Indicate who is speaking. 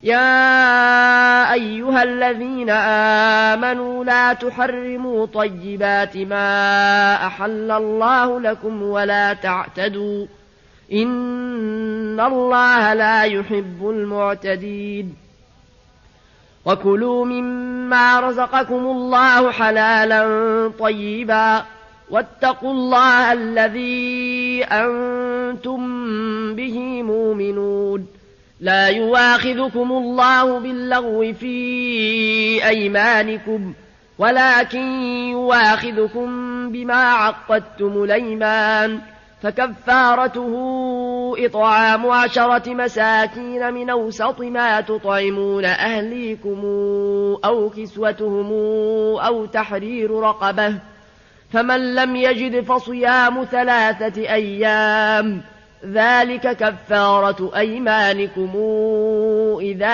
Speaker 1: يا أيها الذين آمنوا لا تحرموا طيبات ما أحل الله لكم ولا تعتدوا إن الله لا يحب المعتدين وكلوا مما رزقكم الله حلالا طيبا واتقوا الله الذي أنتم به مؤمنون لا يواخذكم الله باللغو في أيمانكم ولكن يواخذكم بما عقدتم الأيمان فكفارته إطعام 10 مساكين من أوسط ما تطعمون أهليكم أو كسوتهم أو تحرير رقبة فمن لم يجد فصيام 3 أيام ذلك كفارة أيمانكم إذا